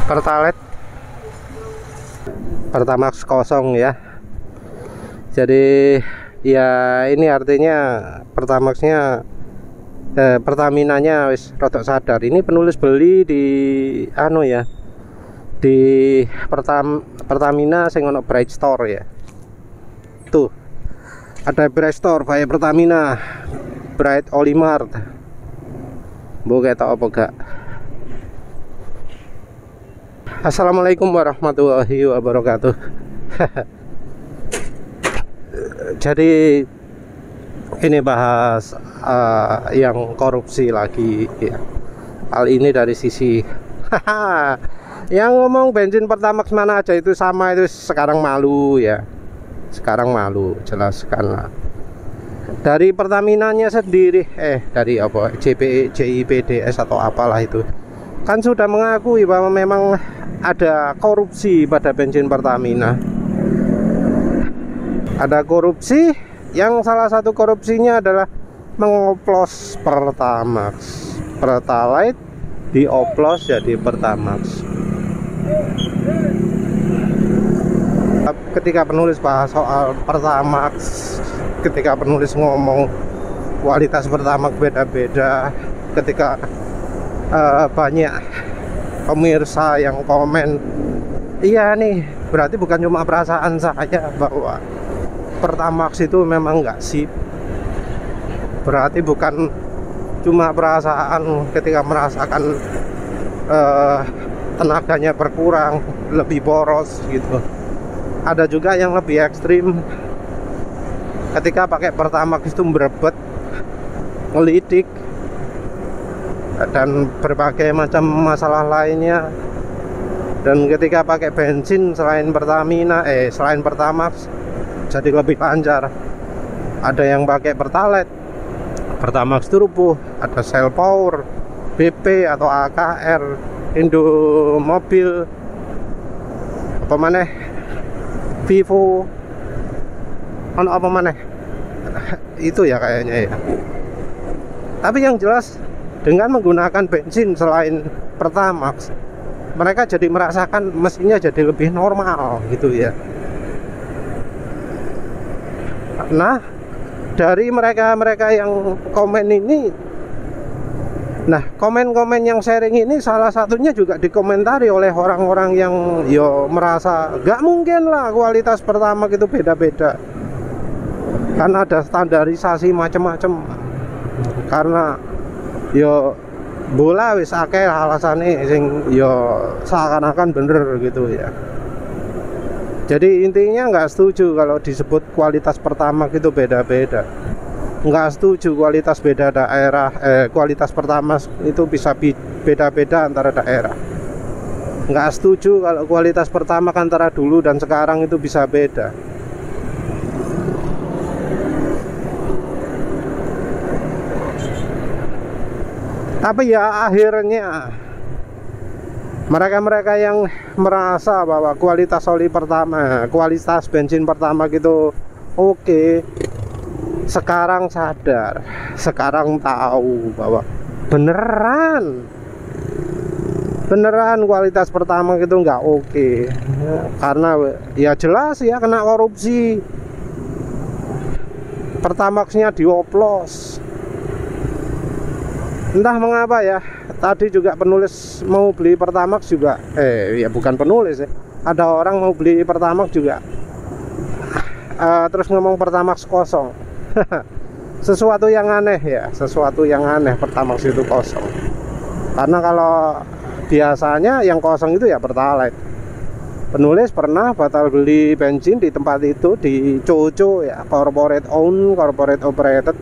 Pertalite Pertamax kosong ya. Jadi ya ini artinya Pertamaxnya Pertaminanya wis rodok sadar. Ini penulis beli di anu ya, di Pertamina sing ono Bright Store ya. Tuh ada Bright Store by Pertamina, Bright Olimart. Mbok ketok apa gak? Assalamualaikum warahmatullahi wabarakatuh. Jadi ini bahas yang korupsi lagi ya. Hal ini dari sisi yang ngomong bensin Pertamax mana aja itu sama, itu sekarang malu ya. Sekarang malu, jelaskan lah. Dari Pertaminanya sendiri, dari apa, JIPDS atau apalah itu, kan sudah mengakui bahwa memang ada korupsi pada bensin Pertamina. Ada korupsi, yang salah satu korupsinya adalah mengoplos Pertamax. Pertalite dioplos jadi Pertamax. Ketika penulis bahas soal Pertamax, ketika penulis ngomong kualitas Pertamax beda-beda, ketika banyak pemirsa yang komen, iya nih, berarti bukan cuma perasaan saya bahwa Pertamax itu memang nggak sip. Berarti bukan cuma perasaan ketika merasakan tenaganya berkurang, lebih boros gitu. Ada juga yang lebih ekstrim, ketika pakai Pertamax itu berebet, ngelidik, dan berbagai macam masalah lainnya. Dan ketika pakai bensin selain Pertamina, selain Pertamax, jadi lebih lancar. Ada yang pakai Pertalite, Pertamax Turbo, ada Shell Power, BP atau AKR, Indomobil, apa maneh, Vivo, apa maneh, itu ya kayaknya ya. Tapi yang jelas dengan menggunakan bensin selain Pertamax, mereka jadi merasakan mesinnya jadi lebih normal gitu ya. Nah, dari mereka yang komen ini, nah komen-komen yang sharing ini salah satunya juga dikomentari oleh orang-orang yang merasa gak mungkin lah kualitas Pertamax itu beda-beda, kan ada standarisasi macam-macam. Karena bola wis akeh alasane sing seakan-akan bener gitu ya. Jadi intinya nggak setuju kalau disebut kualitas Pertamax itu beda-beda. Nggak setuju kualitas beda daerah, kualitas Pertamax itu bisa beda-beda antara daerah. Nggak setuju kalau kualitas Pertamax antara dulu dan sekarang itu bisa beda. Tapi ya akhirnya mereka-mereka yang merasa bahwa kualitas oli Pertamax, kualitas bensin Pertamax itu oke, sekarang sadar, sekarang tahu bahwa beneran kualitas Pertamax itu nggak oke. Karena ya jelas ya kena korupsi. Pertamaxnya dioplos. Entah mengapa ya, tadi juga penulis mau beli Pertamax juga, ya bukan penulis ya, ada orang mau beli Pertamax juga, terus ngomong Pertamax kosong. Sesuatu yang aneh ya, sesuatu yang aneh Pertamax itu kosong. Karena kalau biasanya yang kosong itu ya Pertalite. Penulis pernah batal beli bensin di tempat itu, di Coco ya, corporate owned, corporate operated,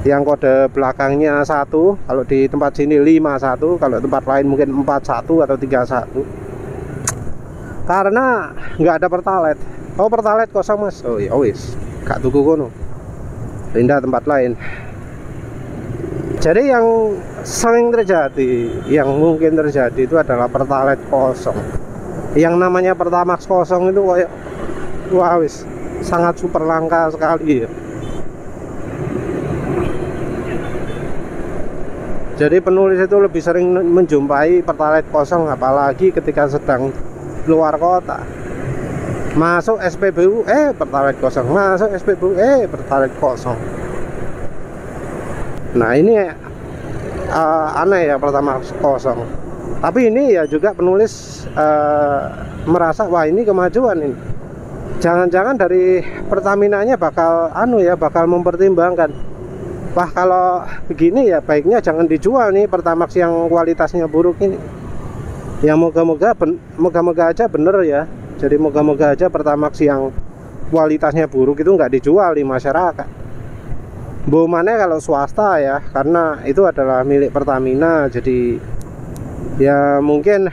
yang kode belakangnya 1, kalau di tempat sini 51, kalau tempat lain mungkin 41 atau 31. Karena nggak ada Pertalite. Oh, Pertalite kosong mas, oh ya wis, gak tuku kono, pindah tempat lain. Jadi yang sering terjadi, yang mungkin terjadi itu adalah Pertalite kosong. Yang namanya Pertamax kosong itu kayak wah wis sangat super langka sekali ya. Jadi penulis itu lebih sering menjumpai Pertalite kosong, apalagi ketika sedang luar kota. Masuk SPBU Pertalite kosong, masuk SPBU Pertalite kosong. Nah ini aneh ya Pertamax kosong. Tapi ini ya juga penulis merasa wah ini kemajuan ini. Jangan-jangan dari Pertamina-nya bakal bakal mempertimbangkan. Wah kalau begini ya baiknya jangan dijual nih Pertamax yang kualitasnya buruk ini. Ya moga-moga aja bener ya. Jadi moga-moga aja Pertamax yang kualitasnya buruk itu nggak dijual di masyarakat. Mana kalau swasta ya, karena itu adalah milik Pertamina. Jadi ya mungkin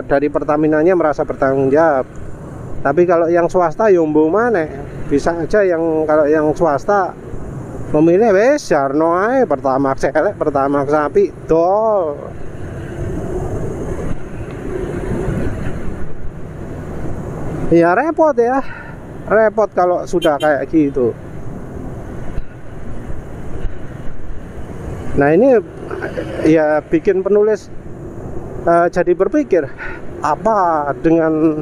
dari Pertaminanya merasa bertanggung jawab. Tapi kalau yang swasta yombo mana bisa aja kalau yang swasta memilih wes jarno ae Pertamax elek, Pertamax sapi dol. Ya repot ya, repot kalau sudah kayak gitu. Nah ini ya bikin penulis jadi berpikir apa dengan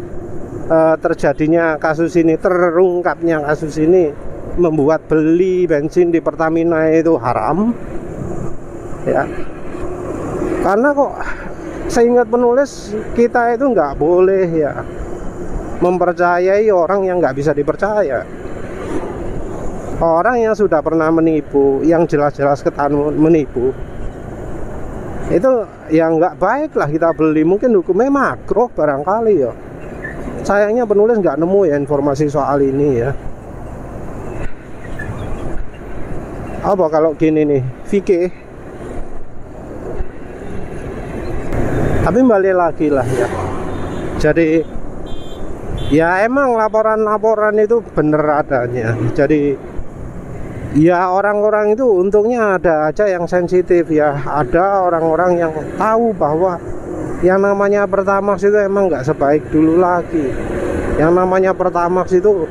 terjadinya kasus ini, terungkapnya kasus ini membuat beli bensin di Pertamina itu haram ya. Karena kok seingat penulis kita itu nggak boleh ya mempercayai orang yang nggak bisa dipercaya. Orang yang sudah pernah menipu, yang jelas-jelas menipu, itu yang nggak baik lah kita beli. Mungkin hukumnya makruh barangkali ya. Sayangnya penulis nggak nemu ya informasi soal ini ya. Apa kalau gini nih, Vicky. Tapi balik lagi lah ya. Jadi ya emang laporan-laporan itu bener adanya. Jadi ya orang-orang itu untungnya ada aja yang sensitif ya. Ada orang-orang yang tahu bahwa yang namanya Pertamax itu emang nggak sebaik dulu lagi. Yang namanya Pertamax itu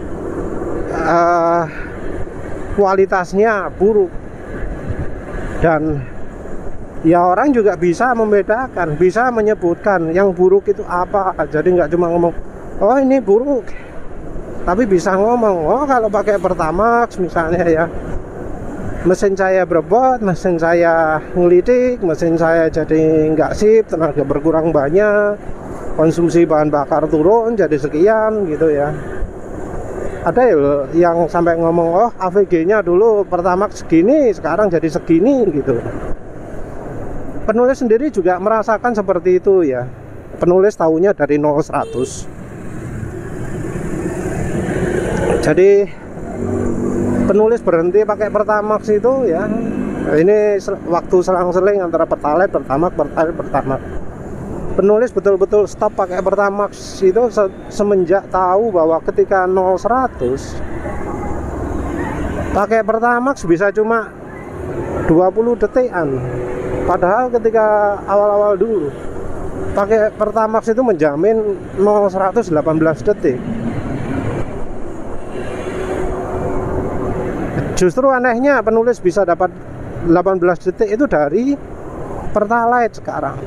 kualitasnya buruk. Dan ya orang juga bisa membedakan, bisa menyebutkan yang buruk itu apa. Jadi nggak cuma ngomong oh ini buruk, tapi bisa ngomong oh kalau pakai Pertamax misalnya ya, mesin saya berebut, mesin saya ngelidik, mesin saya jadi nggak sip, tenaga berkurang banyak, konsumsi bahan bakar turun jadi sekian gitu ya. Ada ya yang sampai ngomong oh AVG-nya dulu Pertamax segini, sekarang jadi segini gitu. Penulis sendiri juga merasakan seperti itu ya. Penulis tahunya dari 0-100. Jadi penulis berhenti pakai Pertamax itu ya, ini waktu selang-seling antara Pertalite, Pertamax, Pertalite, Pertamax. Penulis betul-betul stop pakai Pertamax itu semenjak tahu bahwa ketika 0-100 pakai Pertamax bisa cuma 20 detikan. Padahal ketika awal-awal dulu pakai Pertamax itu menjamin 0-100 18 detik. Justru anehnya penulis bisa dapat 18 detik itu dari Pertalite sekarang.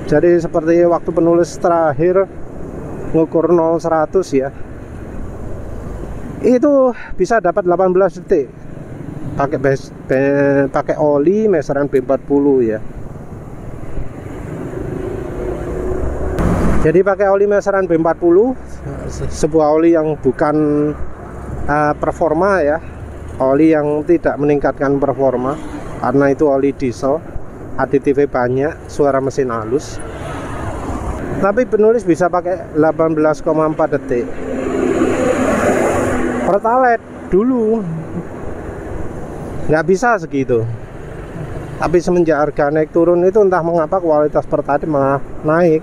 Jadi seperti waktu penulis terakhir ngukur 0-100 ya, itu bisa dapat 18 detik pakai oli meseran B40 ya. Jadi pakai oli meseran B40, sebuah oli yang bukan performa ya, oli yang tidak meningkatkan performa karena itu oli diesel, aditifnya banyak, suara mesin halus. Tapi penulis bisa pakai 18,4 detik. Pertalite dulu nggak bisa segitu. Tapi semenjak harga naik turun itu entah mengapa kualitas Pertalite malah naik.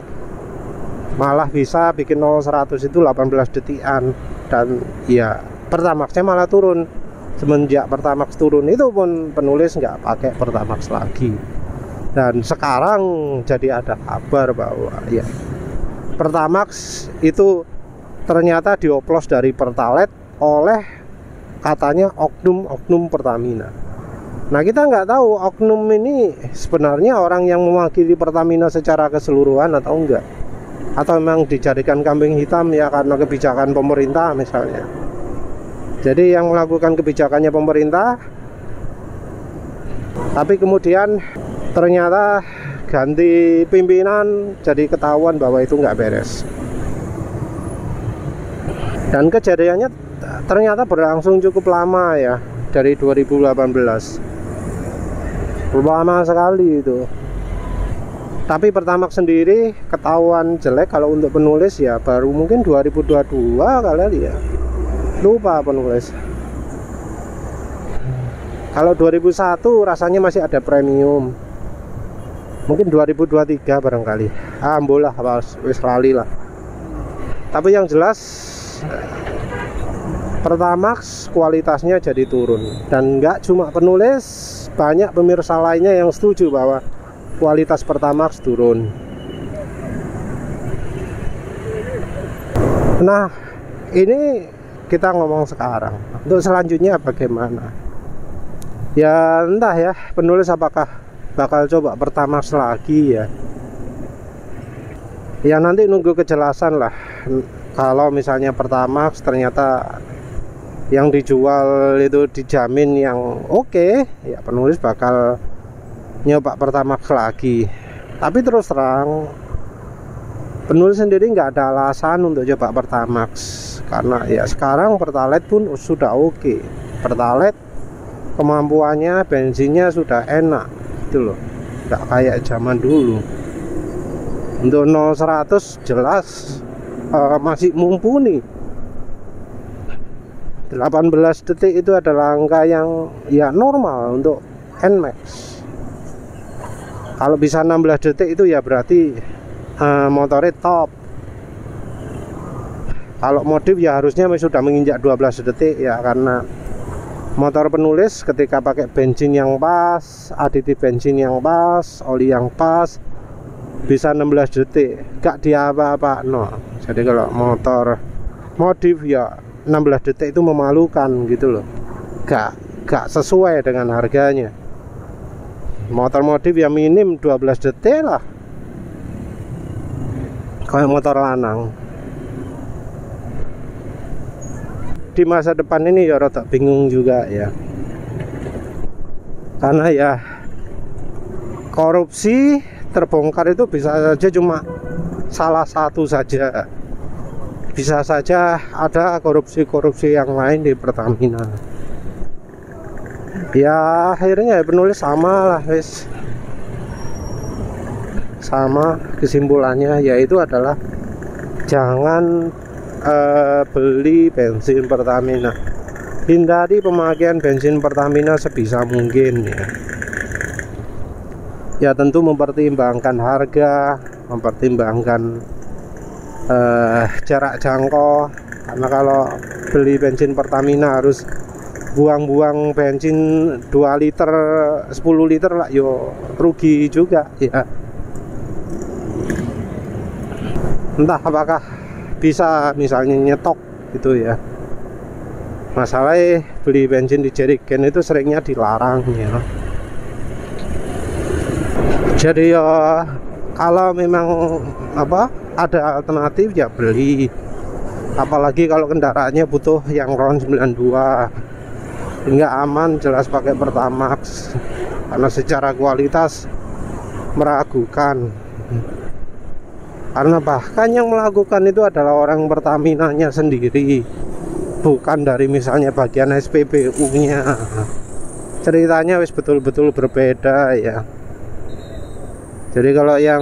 Malah bisa bikin 0-100 itu 18 detikan. Dan ya Pertamaxnya malah turun. semenjak Pertamax turun itu pun penulis nggak pakai Pertamax lagi. Dan sekarang jadi ada kabar bahwa ya Pertamax itu ternyata dioplos dari Pertalite oleh katanya oknum Pertamina. Nah, kita nggak tahu oknum ini sebenarnya orang yang mewakili Pertamina secara keseluruhan atau enggak, atau memang dijadikan kambing hitam ya karena kebijakan pemerintah misalnya. Jadi yang melakukan kebijakannya pemerintah, tapi kemudian ternyata ganti pimpinan, jadi ketahuan bahwa itu nggak beres. Dan kejadiannya ternyata berlangsung cukup lama ya, dari 2018. Lama sekali itu. Tapi Pertamax sendiri ketahuan jelek kalau untuk penulis ya baru mungkin 2022 kali ya. Lupa penulis. Kalau 2001 rasanya masih ada premium. Mungkin 2023 barangkali. Ambolah wis lali lah. Tapi yang jelas Pertamax kualitasnya jadi turun. Dan nggak cuma penulis, banyak pemirsa lainnya yang setuju bahwa kualitas Pertamax turun. Nah, ini kita ngomong sekarang. Untuk selanjutnya bagaimana? Ya entah ya, penulis apakah bakal coba Pertamax lagi ya. Ya nanti nunggu kejelasan lah. Kalau misalnya Pertamax ternyata yang dijual itu dijamin yang oke, ya penulis bakal nyoba Pertamax lagi. Tapi terus terang penulis sendiri nggak ada alasan untuk coba Pertamax, karena ya sekarang Pertalite pun sudah oke. Pertalite kemampuannya, bensinnya sudah enak itu loh, nggak kayak zaman dulu. Untuk 0-100 jelas masih mumpuni. 18 detik itu adalah angka yang ya normal untuk NMAX. Kalau bisa 16 detik itu ya berarti motornya top. Kalau modif ya harusnya sudah menginjak 12 detik ya, karena motor penulis ketika pakai bensin yang pas, aditif bensin yang pas, oli yang pas, bisa 16 detik, gak diapa-apa no. Jadi kalau motor modif ya 16 detik itu memalukan gitu loh, gak sesuai dengan harganya. Motor modif ya minim 12 detik lah, kayak motor lanang. Di masa depan ini ya rada bingung juga ya, karena ya korupsi terbongkar itu bisa saja cuma salah satu saja. Bisa saja ada korupsi-korupsi yang lain di Pertamina. Ya akhirnya ya penulis sama lah guys. Sama kesimpulannya, yaitu adalah jangan beli bensin Pertamina. Hindari pemakaian bensin Pertamina sebisa mungkin ya. Ya tentu mempertimbangkan harga, mempertimbangkan jarak jangkau, karena kalau beli bensin Pertamina harus buang-buang bensin 2 liter 10 liter lah, yo rugi juga ya. Entah apakah bisa misalnya nyetok gitu ya. Masalahnya beli bensin di jerigen itu seringnya dilarang ya. Jadi ya kalau memang ada alternatif ya beli. Apalagi kalau kendaraannya butuh yang RON 92, hingga aman jelas pakai Pertamax, karena secara kualitas meragukan. Karena bahkan yang melakukan itu adalah orang Pertaminanya sendiri, bukan dari misalnya bagian SPBU-nya. Ceritanya wis betul-betul berbeda ya. Jadi kalau yang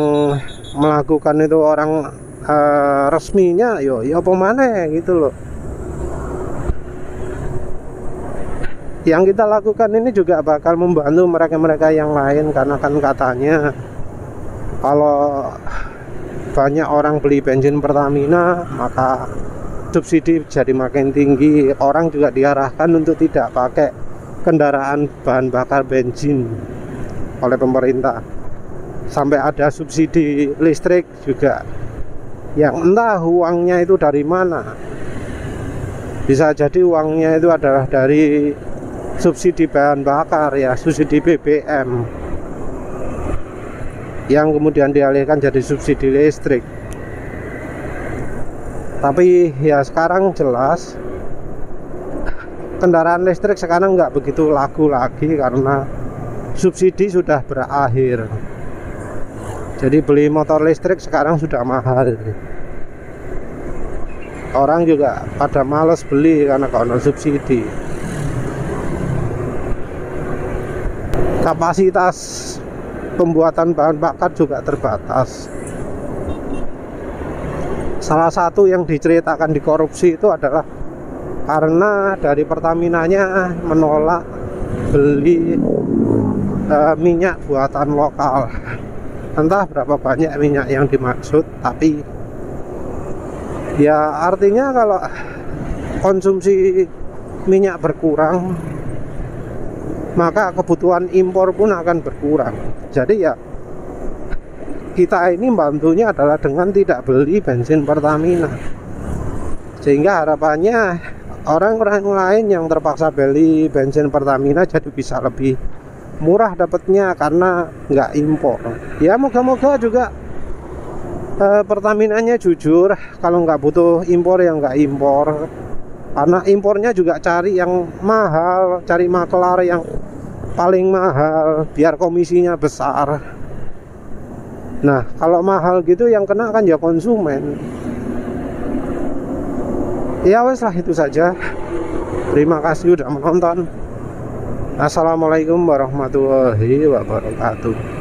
melakukan itu orang resminya, yo ya apa maneh gitu loh. Yang kita lakukan ini juga bakal membantu mereka-mereka yang lain, karena kan katanya kalau banyak orang beli bensin Pertamina, maka subsidi jadi makin tinggi, orang juga diarahkan untuk tidak pakai kendaraan bahan bakar bensin oleh pemerintah. Sampai ada subsidi listrik juga, yang entah uangnya itu dari mana. Bisa jadi uangnya itu adalah dari subsidi bahan bakar, ya, subsidi BBM, yang kemudian dialihkan jadi subsidi listrik. Tapi ya sekarang jelas kendaraan listrik sekarang nggak begitu laku lagi karena subsidi sudah berakhir. Jadi beli motor listrik sekarang sudah mahal. Orang juga pada males beli karena kalau subsidi. Kapasitas pembuatan bahan bakar juga terbatas. Salah satu yang diceritakan di korupsi itu adalah karena dari Pertaminanya menolak beli minyak buatan lokal. Entah berapa banyak minyak yang dimaksud, tapi ya artinya kalau konsumsi minyak berkurang, maka kebutuhan impor pun akan berkurang. Jadi ya kita ini bantunya adalah dengan tidak beli bensin Pertamina, sehingga harapannya orang-orang lain yang terpaksa beli bensin Pertamina jadi bisa lebih murah dapatnya karena nggak impor. Ya moga-moga juga Pertaminanya jujur, kalau nggak butuh impor ya nggak impor, karena impornya juga cari yang mahal, cari maklar yang paling mahal biar komisinya besar. Nah, kalau mahal gitu yang kena kan ya konsumen. Ya wes lah, itu saja. Terima kasih sudah menonton. Assalamualaikum warahmatullahi wabarakatuh.